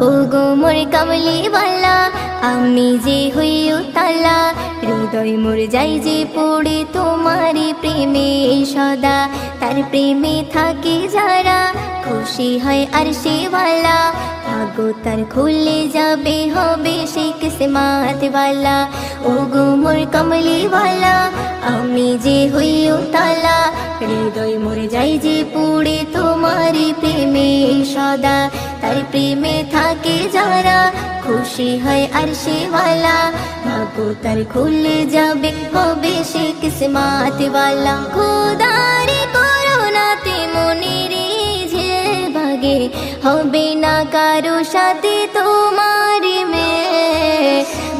ওগো মোর কামলিওয়ালা আমি যে হইও তালা হৃদয় মোর যাই যে পড়ে তোমারি প্রেমে সদা তার প্রেমে থাকে যারা খুশি হয় আরশেওয়ালা ভাগ্য তার খুলে যাবে হবে সে কিসমতওয়ালা ওগো মোর কামলিওয়ালা আমি যে হইও তালা হৃদয় মোর যাই যে পড়ে তোমারি প্রেমে সদা তার প্রেমে থাকে যারা খুশি হয় আরশেওয়ালা ভাগ্য তার খুলে যাবে হবে সে কিসমতওয়ালা খোদারে করুণাতে মনের যে ভাগে হবে না কারো সাথে তোমার মেয়ে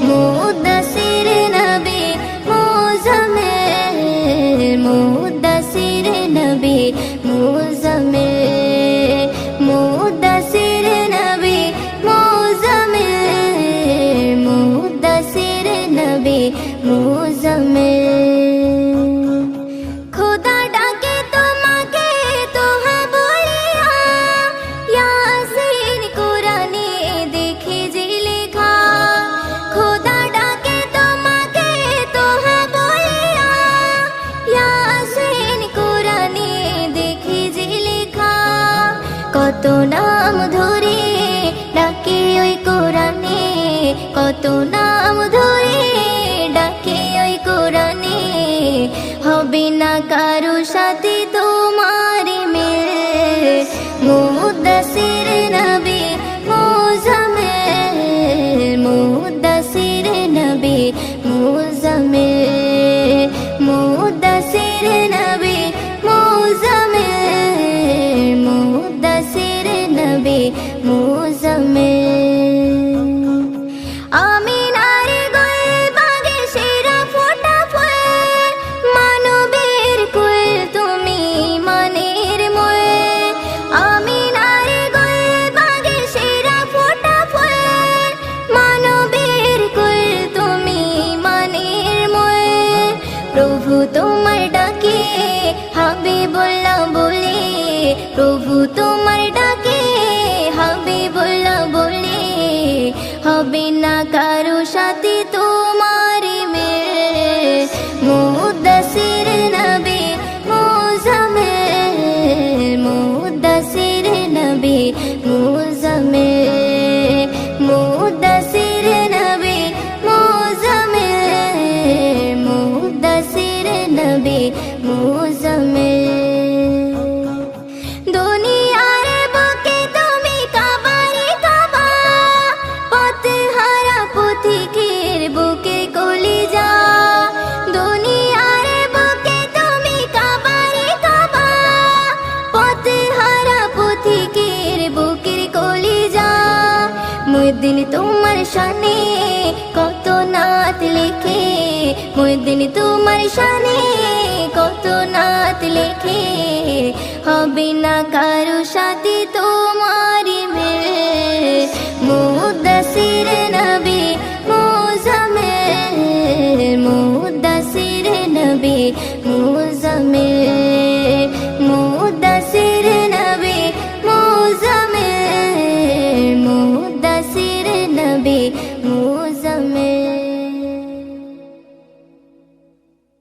মুদ্দাসির নবী মুজাম্মিল মুদ্দাসির নবী মুজাম্মিল মুদ্দাসির নবী মুজাম্মিল মুদ্দাসির নবী মুজাম্মিল খোদা ডাকে তোমাকে তোহা বলিয়া ইয়াসিন কোরআনে দেখে যে লেখা খোদা ডাকে তোমাকে তোহা বলিয়া ইয়াসিন কোরআনে দেখে যে লেখা কত নাম ধরে ডাকে ওই কোরআনে কত নাম ধরে ডাকে ওই কোরআনে হবে না কারো সাথে তোমার মিল মুদ্দাসির নবী মুজাম্মিল মুদ্দাসির নবী মুজাম্মিল মুদ্দাসির নবী মুজাম্মিল মুদ্দাসির নবী মুজাম্মিল আমিনার গোলবাগে সেরা ফোটা ফুল মানবের কুল তুমি মানের মোল আমিনার গোলবাগে সেরা ফোটা ফুল মানবের কুল তুমি মানের মোল প্রভু তোমার ডাকে হাবিবুল্লাহ বলে প্রভু তোমার ডাকে হাবিবুল্লাহ বলে হবে না কারো সাথে তোমার মিল মুদ্দাসির নবী মুজাম্মিল মুদ্দাসির নবী মুজাম্মিল মুদ্দাসির নবী মুজাম্মিল মুদ্দাসির নবী মুজাম্মিল দুনিয়ার বুকে তুমি কাবারে কাবা পথহারা পথিকের বুকে কলিজা দুনিয়ার বুকে তুমি কাবারে কাবা পথহারা পথিকের বুকের কলিজা মুদ্দিন তোমার শানে কত নাত লেখে মুদ্দিন তোমার শানে কত নাত লেখে হবে না কারো সাথে তোমার মিল মুদ্দাসির